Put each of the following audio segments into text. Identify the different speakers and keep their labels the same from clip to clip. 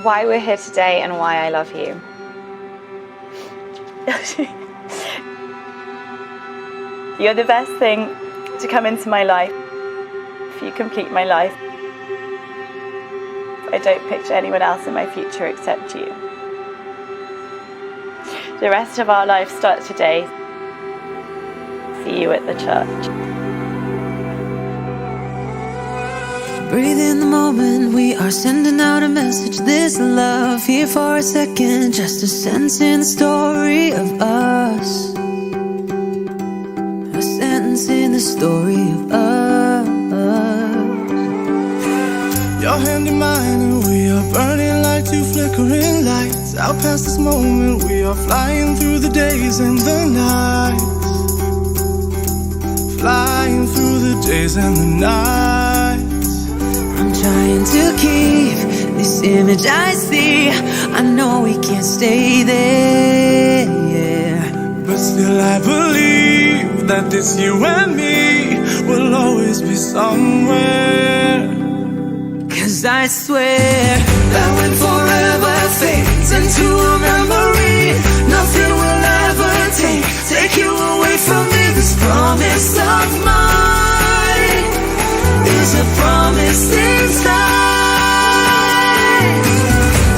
Speaker 1: why we're here today and why I love you. You're the best thing to come into my life. You complete my life. I don't picture anyone else in my future except you. The rest of our life starts today. See you at the church.
Speaker 2: Breathe in the moment, we are sending out a message. This love here for a second, just a sentence in the story of us. A sentence in the story of us.
Speaker 3: Your hand in mine and we are burning like two flickering lights. Out past this moment we are flying through the days and the nights. Flying through the days and the nights.
Speaker 2: I'm trying to keep this image I see. I know we can't stay there,
Speaker 3: but still I believe that this you and me will always be somewhere.
Speaker 2: 'Cause I swear that when forever fades into a memory, nothing will ever take you away from me. This promise of mine is a promise inside.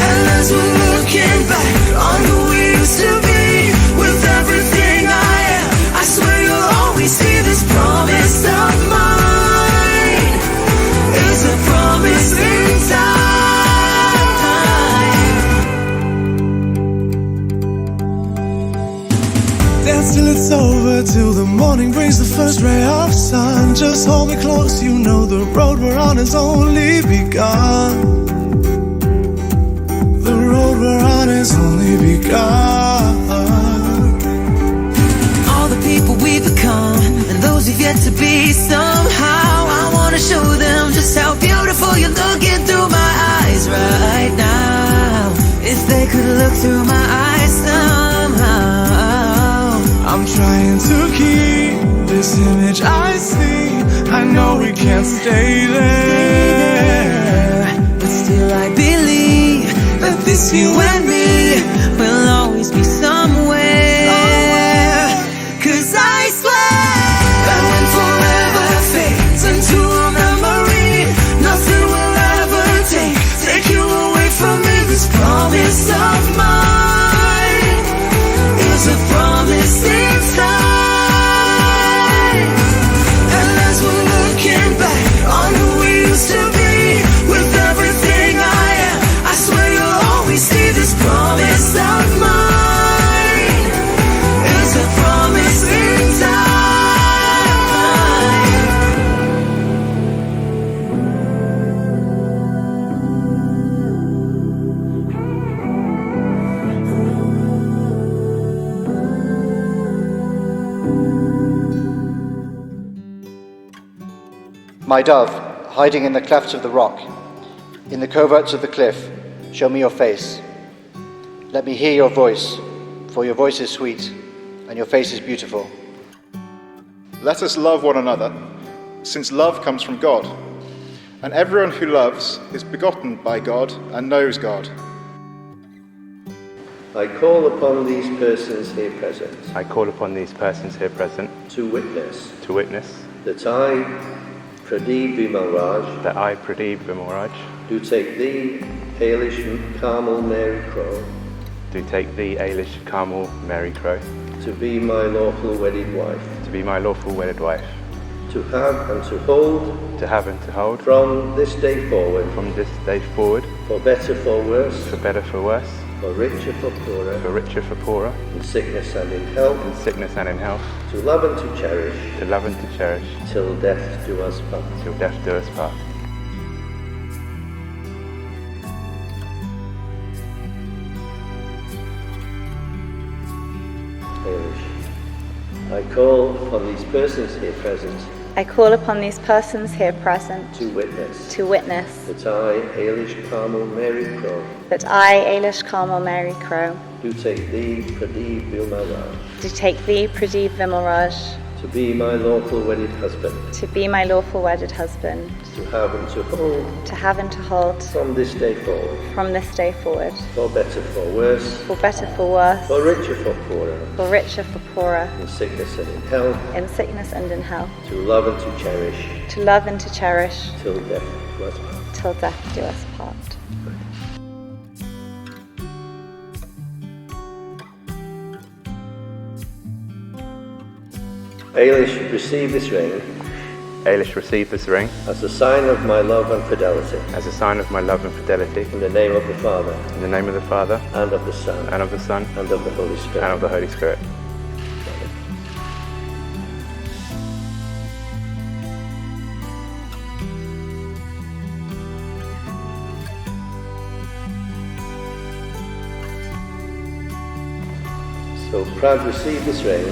Speaker 2: And as we're looking back on who we used to be, with everything I am, I swear you'll always see this promise of mine is a promise inside.
Speaker 3: Dance till it's over, till the morning brings the first ray of sun. Just hold me close, you know the road we're on has only begun. The road we're on has only begun.
Speaker 2: All the people we've become, and those who've yet to be, somehow I wanna show them just how beautiful you're looking through my eyes right now. If they could look through my eyes somehow.
Speaker 3: I'm trying to keep this image I see. I know we can't stay there,
Speaker 2: but still I believe that this you and me will always be somewhere. 'Cause I swear that when forever fades into a memory, nothing will ever take you away from me. This promise of mine is a promise inside. And as we're looking back on who we used to be, with everything I am, I swear you'll always see this promise of mine is a promise inside.
Speaker 4: My dove, hiding in the clefts of the rock, in the coverts of the cliff, show me your face. Let me hear your voice, for your voice is sweet, and your face is beautiful.
Speaker 5: Let us love one another, since love comes from God. And everyone who loves is begotten by God and knows God.
Speaker 6: I call upon these persons here present
Speaker 7: I call upon these persons here present
Speaker 6: to witness that I, Prad Vimalraj,
Speaker 7: Prad Vimalraj,
Speaker 6: do take thee, Ellis Carmel Mary Crow,
Speaker 7: do take thee, Ellis Carmel Mary Crow,
Speaker 6: to be my lawful wedded wife, to have and to hold, from this day forward, for better for worse, for richer for poorer, in sickness and in health, to love and to cherish, till death do us part. Ellis, I call upon these persons here present
Speaker 1: I call upon these persons here present
Speaker 6: to witness
Speaker 1: that
Speaker 6: I, Ellis Carmel Mary Crow,
Speaker 1: do
Speaker 6: take thee, Prad Vimalraj,
Speaker 1: Pradeep Vimalraj,
Speaker 6: to be my lawful wedded husband,
Speaker 1: to be my lawful wedded husband,
Speaker 6: to have and to hold,
Speaker 1: to have and to hold,
Speaker 6: from this day forward,
Speaker 1: from this day forward,
Speaker 6: for better, for worse,
Speaker 1: for better, for worse,
Speaker 6: for richer, for poorer,
Speaker 1: for richer, for poorer,
Speaker 6: in sickness and in health,
Speaker 1: in sickness and in health,
Speaker 6: to love and to cherish,
Speaker 1: to love and to cherish,
Speaker 6: till death do us part.
Speaker 1: till death do us part.
Speaker 6: Ellis, receive this ring
Speaker 7: Ellis, receive this ring
Speaker 6: as a sign of my love and fidelity.
Speaker 7: as a sign of my love and fidelity.
Speaker 6: In the name of the Father,
Speaker 7: In the name of the Father,
Speaker 6: and of the Son,
Speaker 7: and of the Son,
Speaker 6: and of the Holy Spirit.
Speaker 7: and of the Holy Spirit.
Speaker 6: So, Prad, receive this ring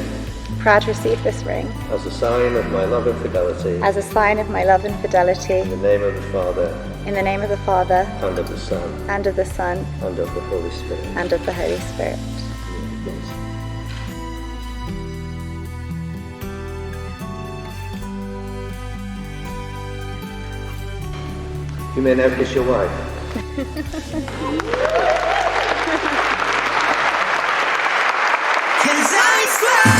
Speaker 1: Prad, receive this ring
Speaker 6: as a sign of my love and fidelity.
Speaker 1: as a sign of my love and fidelity.
Speaker 6: In the name of the Father,
Speaker 1: In the name of the Father,
Speaker 6: and of the Son,
Speaker 1: and of the Son,
Speaker 6: and of the Holy Spirit.
Speaker 1: and of the Holy Spirit.
Speaker 6: You may now kiss your wife.
Speaker 2: Cause I swear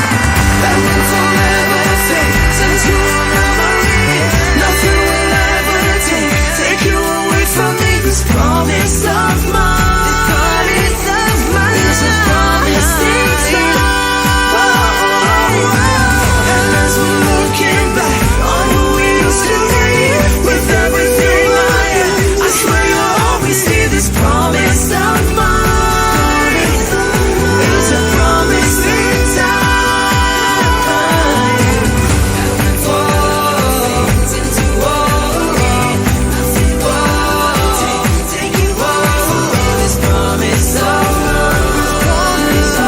Speaker 2: that we'll forever fade into a memory. Nothing will ever take you away from me. This promise of mine, this promise of mine, is a promise in time. And as we're looking back on who we used to be, with everything I am, I swear you'll always be this promise of mine. It's a promise in time. And when falls into nothing will take you away from this promise of love. This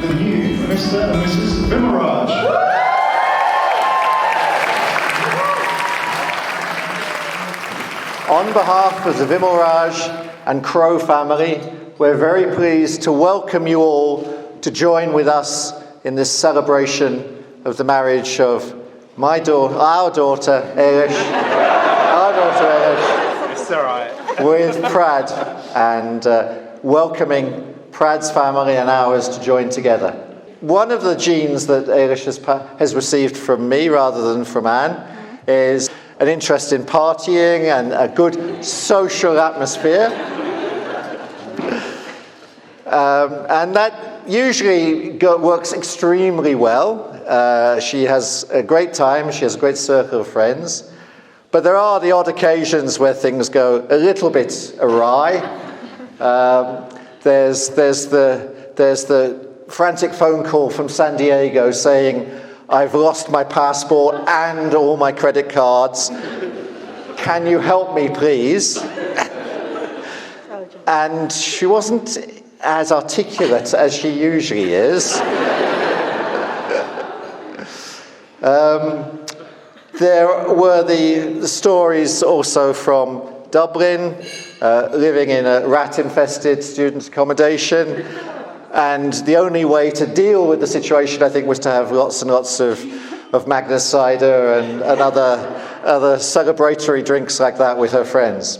Speaker 5: The new Mr. and Mrs. Vimaraj.
Speaker 4: On behalf of the Vimaraj and Crow family, we're very pleased to welcome you all to join with us in this celebration of the marriage of our daughter, Ellis,
Speaker 7: It's all right.
Speaker 4: with Prad, and welcoming Prad's family and ours to join together. One of the genes that Ellis has received from me rather than from Anne is an interest in partying and a good social atmosphere. And that usually works extremely well. She has a great time, she has a great circle of friends. But there are the odd occasions where things go a little bit awry. There's the frantic phone call from San Diego saying, "I've lost my passport and all my credit cards. Can you help me, please?"
Speaker 8: and she wasn't as articulate as she usually is. There were the stories also from Dublin, living in a rat-infested student accommodation, and the only way to deal with the situation, I think, was to have lots and lots of Magnus cider and other celebratory drinks like that with her friends.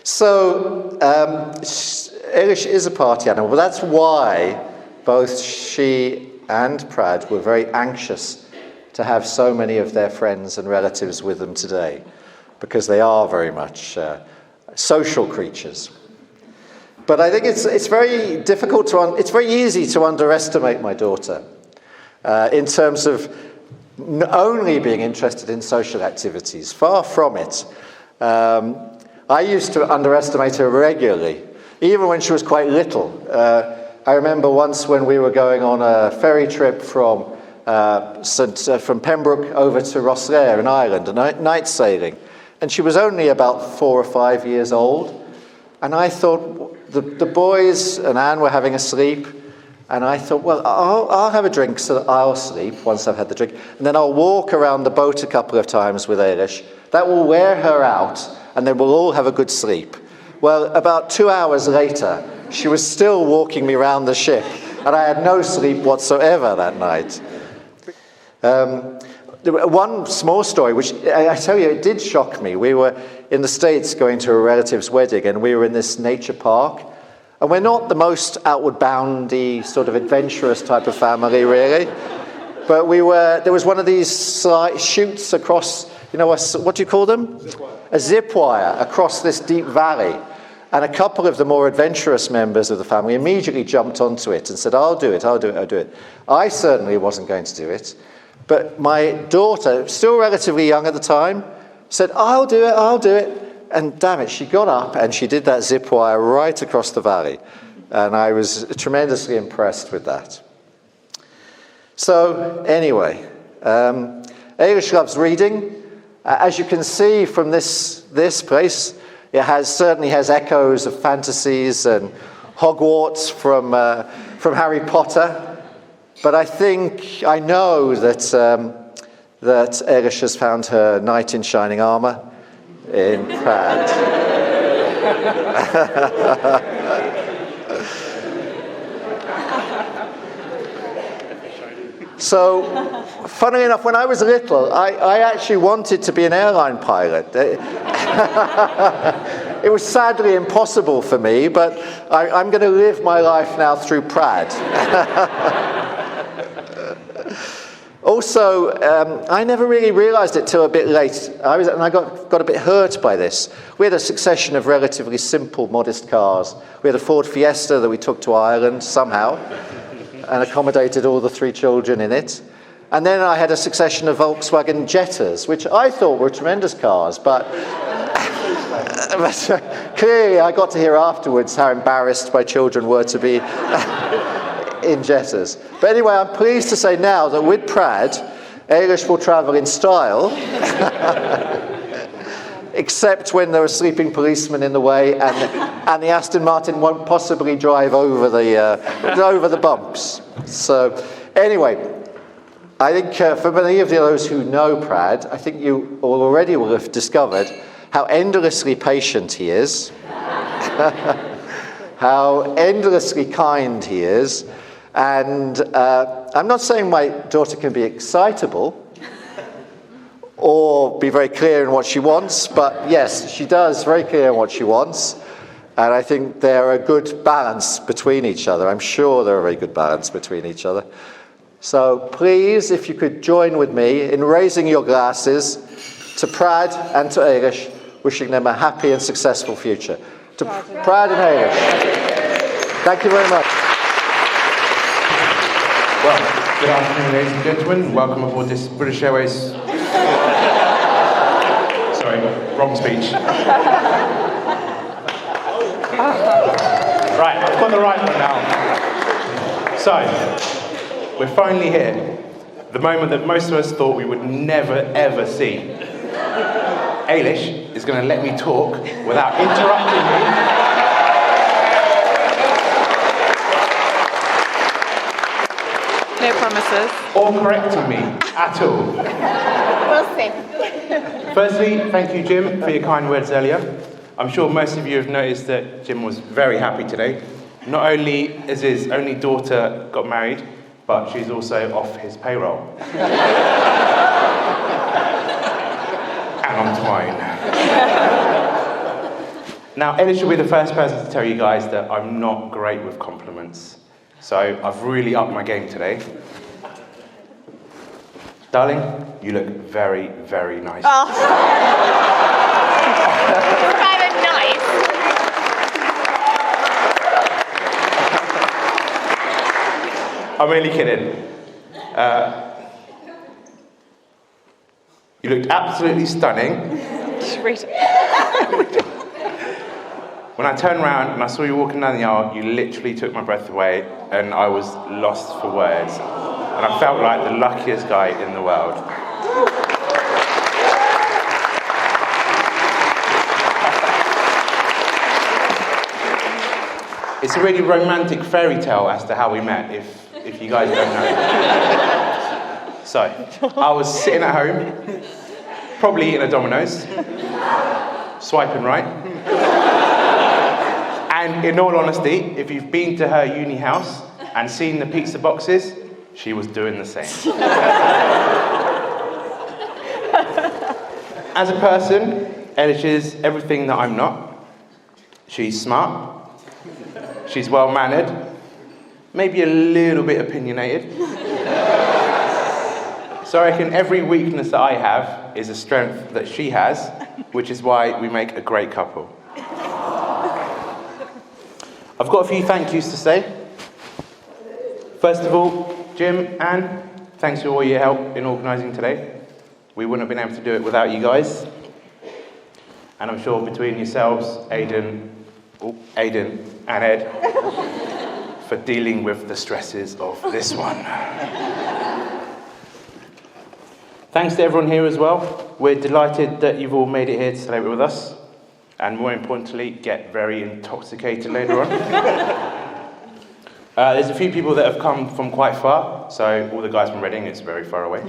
Speaker 8: So Ellis is a party animal, but that's why both she and Prad were very anxious to have so many of their friends and relatives with them today, because they are very much social creatures. But I think it's very difficult it's very easy to underestimate my daughter in terms of only being interested in social activities. Far from it. I used to underestimate her regularly, even when she was quite little. I remember once when we were going on a ferry trip from Pembroke over to Rosslare in Ireland, a night sailing, and she was only about 4 or 5 years old. And I thought, the boys and Anne were having a sleep, and I thought, well, I'll have a drink so that I'll sleep once I've had the drink, and then I'll walk around the boat a couple of times with Ellis. That will wear her out, and then we'll all have a good sleep. Well, about 2 hours later, she was still walking me around the ship, and I had no sleep whatsoever that night. One small story, which I tell you, it did shock me. We were in the States going to a relative's wedding, and we were in this nature park. And we're not the most outward boundy, sort of adventurous type of family, really. But there was one of these chutes across, what do you call them? Zip wire. A zip wire across this deep valley. And a couple of the more adventurous members of the family immediately jumped onto it and said, I'll do it. I certainly wasn't going to do it. But my daughter, still relatively young at the time, said, I'll do it. And damn it, she got up and she did that zip wire right across the valley. And I was tremendously impressed with that. So anyway, Ellis loves reading. As you can see from this place, it certainly has echoes of fantasies and Hogwarts from Harry Potter. But I know that Ellis has found her knight in shining armour in Prad. So, funnily enough, when I was little, I actually wanted to be an airline pilot. It was sadly impossible for me, but I'm going to live my life now through Prad. Also, I never really realised it till a bit late. I got a bit hurt by this. We had a succession of relatively simple, modest cars. We had a Ford Fiesta that we took to Ireland somehow and accommodated all the 3 children in it. And then I had a succession of Volkswagen Jettas, which I thought were tremendous cars, but clearly I got to hear afterwards how embarrassed my children were to be in Jettas. But anyway, I'm pleased to say now that with Prad, Ellis will travel in style, except when there are sleeping policemen in the way, and the Aston Martin won't possibly drive over the bumps. So anyway, I think for many of those who know Prad, I think you already will have discovered how endlessly patient he is, how endlessly kind he is. And I'm not saying my daughter can be excitable or be very clear in what she wants, but yes, she does very clear in what she wants. And I think they're a good balance between each other. I'm sure they're a very good balance between each other. So please, if you could join with me in raising your glasses to Prad and to Ellis, wishing them a happy and successful future. To Prad and Ellis. Thank you very much.
Speaker 9: Well, good afternoon, ladies and gentlemen. Welcome aboard this British Airways... Sorry, wrong speech. Right, I've got the right one now. So, we're finally here. The moment that most of us thought we would never, ever see. Ellis is going to let me talk without interrupting me.
Speaker 1: No promises.
Speaker 9: or correcting me at all.
Speaker 1: We'll see.
Speaker 9: Firstly, thank you, Jim, for your kind words earlier. I'm sure most of you have noticed that Jim was very happy today. Not only is his only daughter got married, but she's also off his payroll. And onto mine. Now, Ellis will be the first person to tell you guys that I'm not great with compliments. So I've really upped my game today. Darling, you look very, very nice.
Speaker 1: Oh. Kind of nice.
Speaker 9: I'm really kidding. You looked absolutely stunning. When I turned around and I saw you walking down the aisle, you literally took my breath away, and I was lost for words. And I felt like the luckiest guy in the world. It's a really romantic fairy tale as to how we met, if you guys don't know. So, I was sitting at home, probably eating a Domino's, swiping right. And in all honesty, if you've been to her uni house and seen the pizza boxes, she was doing the same. As a person, Ellis is everything that I'm not. She's smart. She's well-mannered. Maybe a little bit opinionated. So I reckon every weakness that I have is a strength that she has, which is why we make a great couple. I've got a few thank yous to say. First of all, Jim, Anne, thanks for all your help in organising today. We wouldn't have been able to do it without you guys. And I'm sure between yourselves, Aidan and Ed, for dealing with the stresses of this one. Thanks to everyone here as well. We're delighted that you've all made it here to celebrate with us. And more importantly, get very intoxicated later on. There's a few people that have come from quite far, so all the guys from Reading, it's very far away.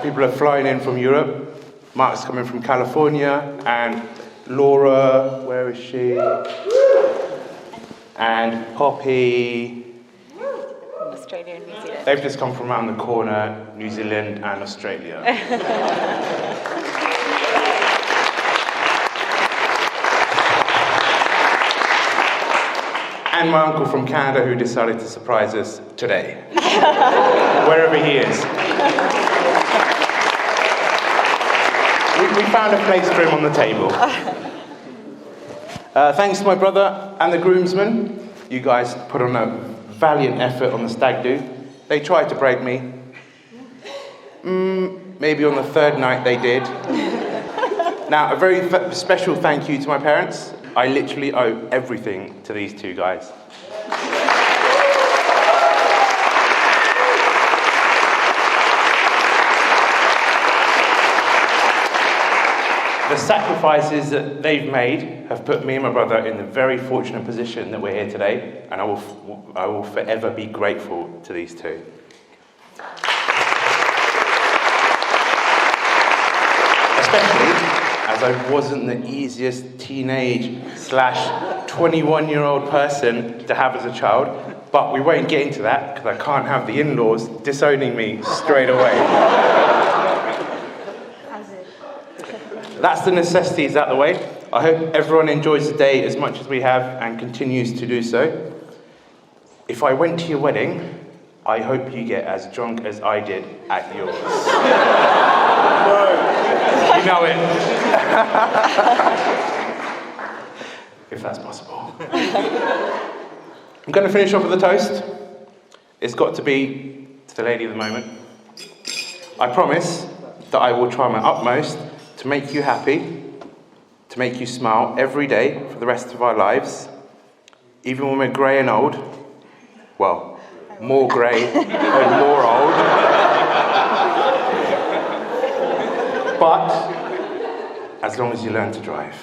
Speaker 9: People have flown in from Europe. Mark's coming from California, and Laura, where is she? And Poppy.
Speaker 1: Australia and New Zealand.
Speaker 9: They've just come from around the corner, New Zealand and Australia. And my uncle from Canada who decided to surprise us today, wherever he is. We found a place for him on the table. Thanks to my brother and the groomsmen. You guys put on a valiant effort on the stag do. They tried to break me. Maybe on the third night they did. Now, a very special thank you to my parents. I literally owe everything to these two guys. The sacrifices that they've made have put me and my brother in the very fortunate position that we're here today, and I will forever be grateful to these two. Especially as I wasn't the easiest teenage/21-year-old person to have as a child, but we won't get into that because I can't have the in-laws disowning me straight away. That's the necessities out the way. I hope everyone enjoys the day as much as we have and continues to do so. If I went to your wedding, I hope you get as drunk as I did at yours. You know it. If that's possible. I'm going to finish off with a toast. It's got to be to the lady of the moment. I promise that I will try my utmost to make you happy, to make you smile every day for the rest of our lives, even when we're grey and old. Well, more grey and more old. But as long as you learn to drive.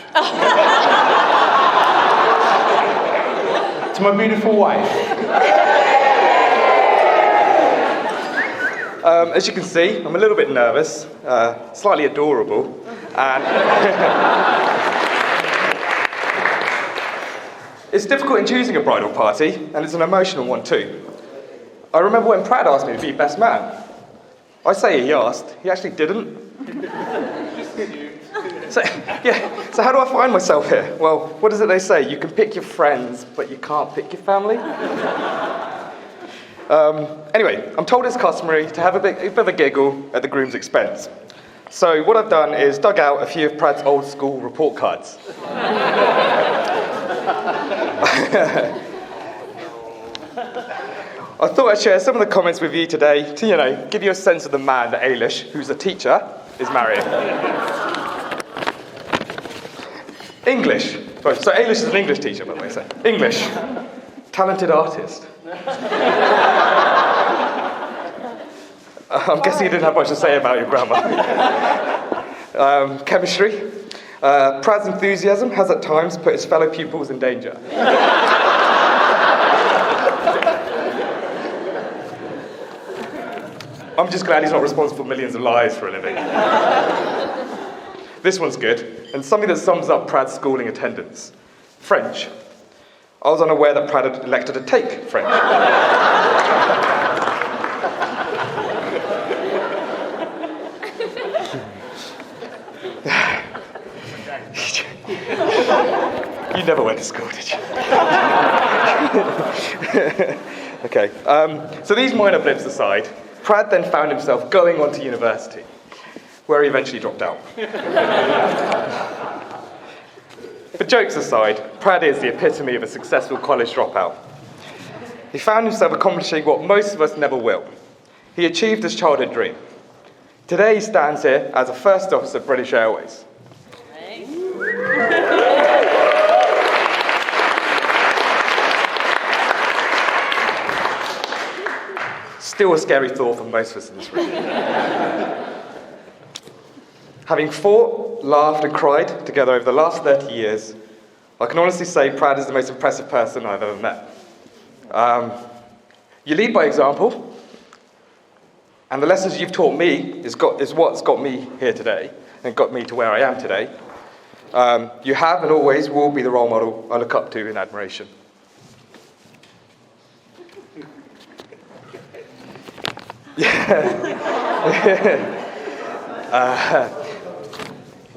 Speaker 9: To my beautiful wife.
Speaker 10: As you can see, I'm a little bit nervous, slightly adorable, and it's difficult in choosing a bridal party, and it's an emotional one too. I remember when Prad asked me to be best man. I say he asked, he actually didn't. So how do I find myself here? Well, what is it they say? You can pick your friends, but you can't pick your family? Anyway, I'm told it's customary to have a bit of a giggle at the groom's expense. So what I've done is dug out a few of Prad's old school report cards. I thought I'd share some of the comments with you today to, give you a sense of the man that Ellis, who's a teacher, is marrying. English. So Ellis is an English teacher, by the way. So English. Talented artist. I'm guessing you didn't have much to say about your grammar. Chemistry. Prad's enthusiasm has at times put his fellow pupils in danger. I'm just glad he's not responsible for millions of lives for a living. This one's good, and something that sums up Prad's schooling attendance. French. I was unaware that Prad had elected to take French. You never went to school, did you? Okay, so these minor blips aside, Prad then found himself going on to university, where he eventually dropped out. But jokes aside, Prad is the epitome of a successful college dropout. He found himself accomplishing what most of us never will. He achieved his childhood dream. Today he stands here as a first officer of British Airways. Still a scary thought for most of us in this room. Having fought, laughed and cried together over the last 30 years, I can honestly say Prad is the most impressive person I've ever met. You lead by example, and the lessons you've taught me is what's got me here today and got me to where I am today. You have and always will be the role model I look up to in admiration.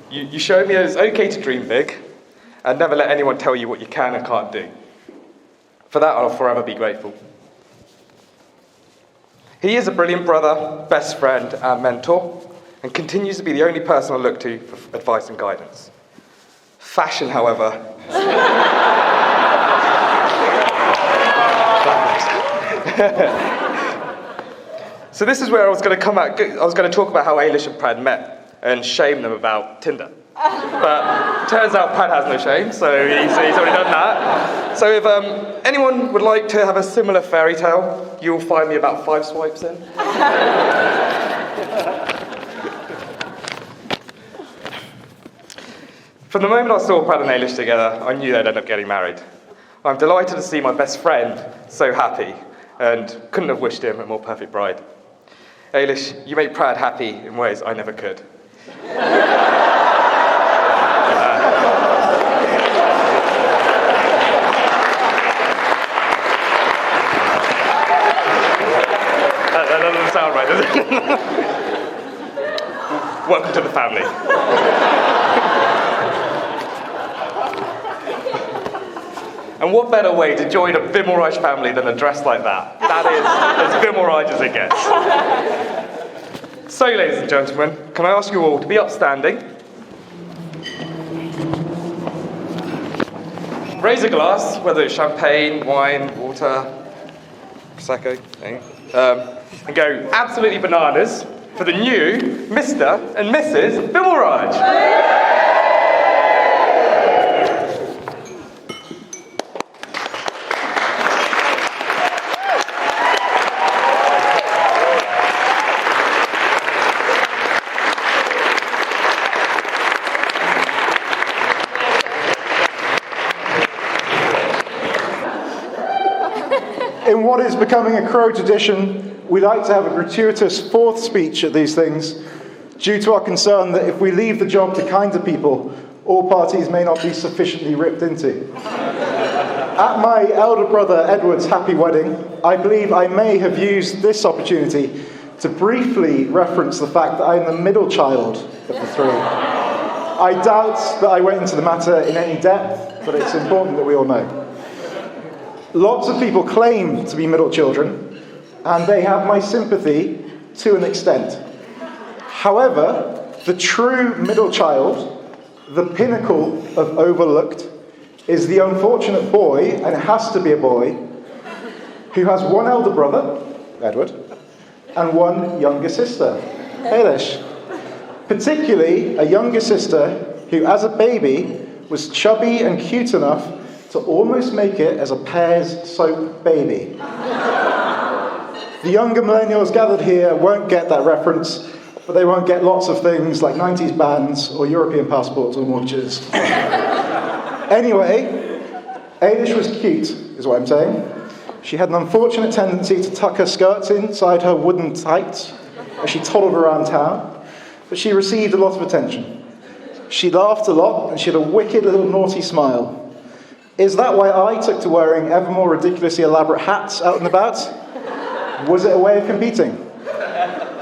Speaker 10: You showed me that it's okay to dream big and never let anyone tell you what you can and can't do. For that, I'll forever be grateful. He is a brilliant brother, best friend, and mentor, and continues to be the only person I look to for advice and guidance. Fashion, however... So this is where I was going to come out. I was going to talk about how Ellis and Prad met and shame them about Tinder. But turns out Prad has no shame, so he's already done that. So if anyone would like to have a similar fairy tale, you'll find me about 5 swipes in. From the moment I saw Prad and Ellis together, I knew they'd end up getting married. I'm delighted to see my best friend so happy, and couldn't have wished him a more perfect bride. Ellis, you make Prad happy in ways I never could. That doesn't sound right, does it? Welcome to the family. And what better way to join a Bimmelreich family than a dress like that? That is as Bimmelreich as it gets. So, ladies and gentlemen, can I ask you all to be upstanding? Raise a glass, whether it's champagne, wine, water, Prosecco, and go absolutely bananas for the new Mr. and Mrs. Bimmelreich.
Speaker 5: In what is becoming a Crow tradition, we like to have a gratuitous fourth speech at these things due to our concern that if we leave the job to kinder people, all parties may not be sufficiently ripped into. At my elder brother Edward's happy wedding, I believe I may have used this opportunity to briefly reference the fact that I'm the middle child of the three. I doubt that I went into the matter in any depth, but it's important that we all know. Lots of people claim to be middle children, and they have my sympathy to an extent. However, the true middle child, the pinnacle of overlooked, is the unfortunate boy, and it has to be a boy, who has one elder brother, Edward, and one younger sister, Ellis. Particularly a younger sister who, as a baby, was chubby and cute enough to almost make it as a Pears soap baby. The younger millennials gathered here won't get that reference, but they won't get lots of things like 90s bands or European passports or mortgages. Anyway, Ellis was cute, is what I'm saying. She had an unfortunate tendency to tuck her skirts inside her wooden tights as she toddled around town, but she received a lot of attention. She laughed a lot, and she had a wicked little naughty smile. Is that why I took to wearing ever more ridiculously elaborate hats out and about? Was it a way of competing?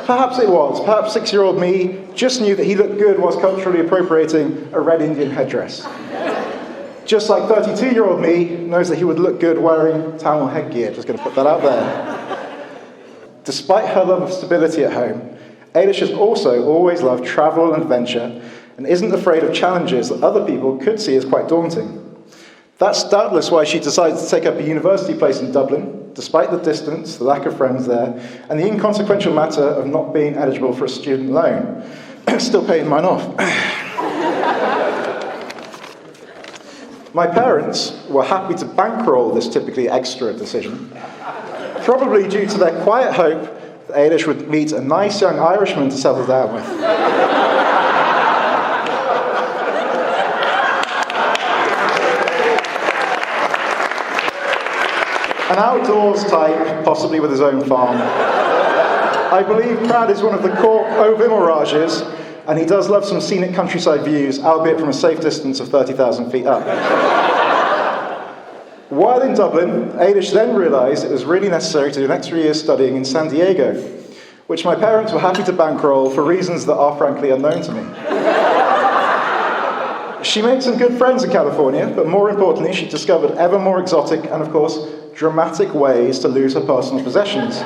Speaker 5: Perhaps it was. Perhaps 6-year-old me just knew that he looked good whilst culturally appropriating a red Indian headdress. Just like 32-year-old me knows that he would look good wearing Tamil headgear. Just going to put that out there. Despite her love of stability at home, Ellis has also always loved travel and adventure and isn't afraid of challenges that other people could see as quite daunting. That's doubtless why she decided to take up a university place in Dublin, despite the distance, the lack of friends there, and the inconsequential matter of not being eligible for a student loan. Still paying mine off. My parents were happy to bankroll this typically extra decision, probably due to their quiet hope that Ellis would meet a nice young Irishman to settle down with. An outdoors type, possibly with his own farm. I believe Prad is one of the Cork Ovimirages, and he does love some scenic countryside views, albeit from a safe distance of 30,000 feet up. While in Dublin, Ellis then realised it was really necessary to do an extra year studying in San Diego, which my parents were happy to bankroll for reasons that are frankly unknown to me. She made some good friends in California, but more importantly, she discovered ever more exotic and, of course, dramatic ways to lose her personal possessions.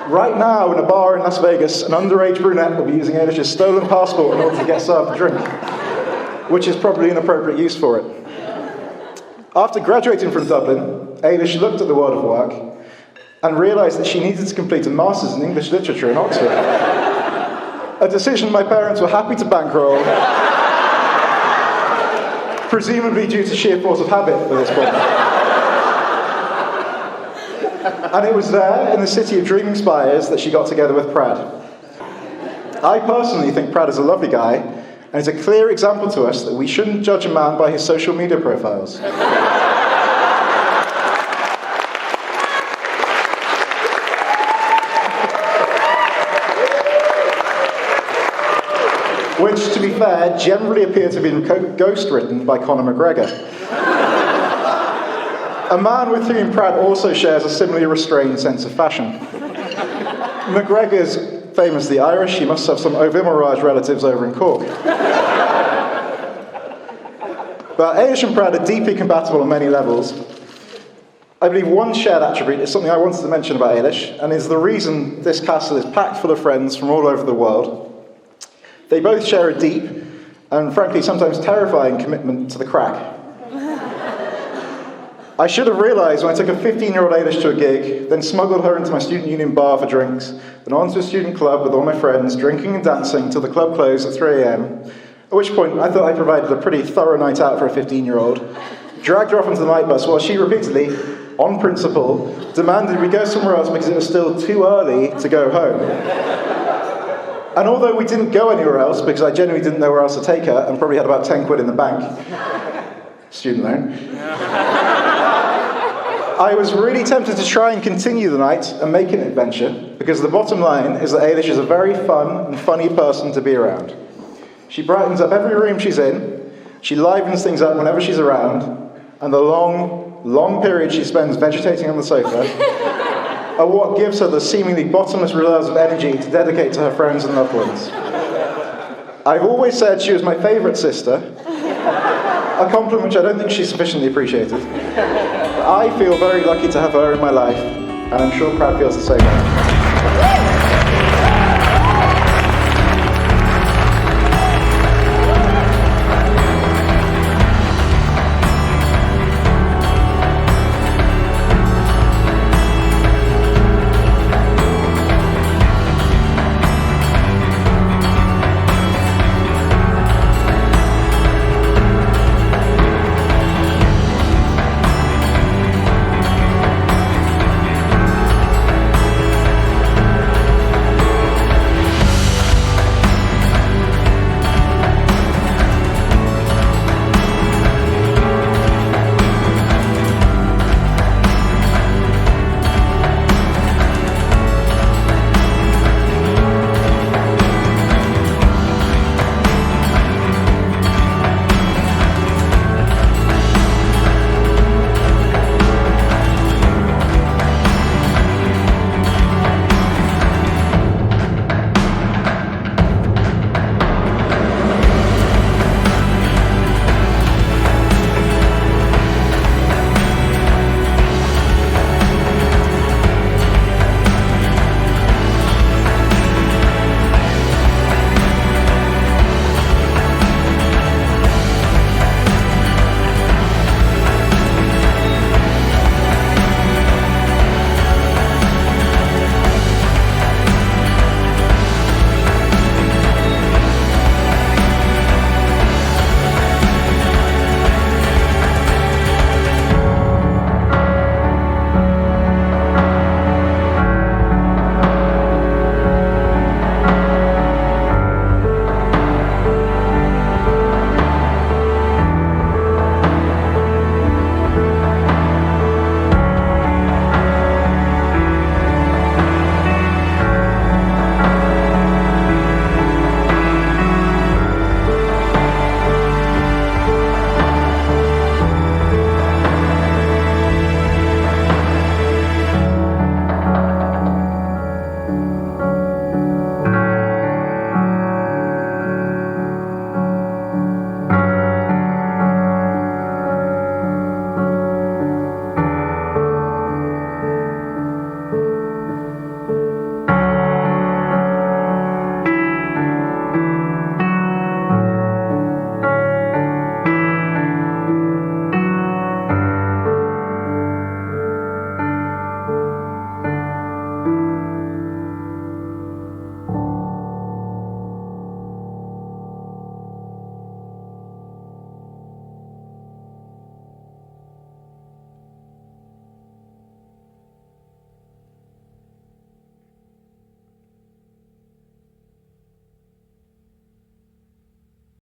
Speaker 5: Right now, in a bar in Las Vegas, an underage brunette will be using Ellis's stolen passport in order to get served a drink, which is probably an appropriate use for it. After graduating from Dublin, Ellis looked at the world of work and realised that she needed to complete a Master's in English Literature in Oxford. A decision my parents were happy to bankroll, presumably due to sheer force of habit at this point. And it was there, in the city of dreaming spires, that she got together with Prad. I personally think Prad is a lovely guy, and is a clear example to us that we shouldn't judge a man by his social media profiles. Which, to be fair, generally appear to have been ghost-written by Conor McGregor. A man with whom Prad also shares a similarly restrained sense of fashion. McGregor's famously Irish, he must have some Ovimarage relatives over in Cork. But Ellis and Prad are deeply compatible on many levels. I believe one shared attribute is something I wanted to mention about Ellis, and is the reason this castle is packed full of friends from all over the world. They both share a deep, and frankly sometimes terrifying, commitment to the crack. I should have realised when I took a 15-year-old Ellis to a gig, then smuggled her into my student union bar for drinks, then onto a student club with all my friends, drinking and dancing till the club closed at 3 a.m, at which point I thought I provided a pretty thorough night out for a 15-year-old, dragged her off onto the night bus while she repeatedly, on principle, demanded we go somewhere else because it was still too early to go home. And although we didn't go anywhere else, because I genuinely didn't know where else to take her, and probably had about 10 quid in the bank, student loan, I was really tempted to try and continue the night and make an adventure, because the bottom line is that Eilish is a very fun and funny person to be around. She brightens up every room she's in, she livens things up whenever she's around, and the long period she spends vegetating on the sofa are what gives her the seemingly bottomless reserves of energy to dedicate to her friends and loved ones. I've always said she was my favourite sister, a compliment which I don't think she's sufficiently appreciated. But I feel very lucky to have her in my life, and I'm sure Prad feels the same way.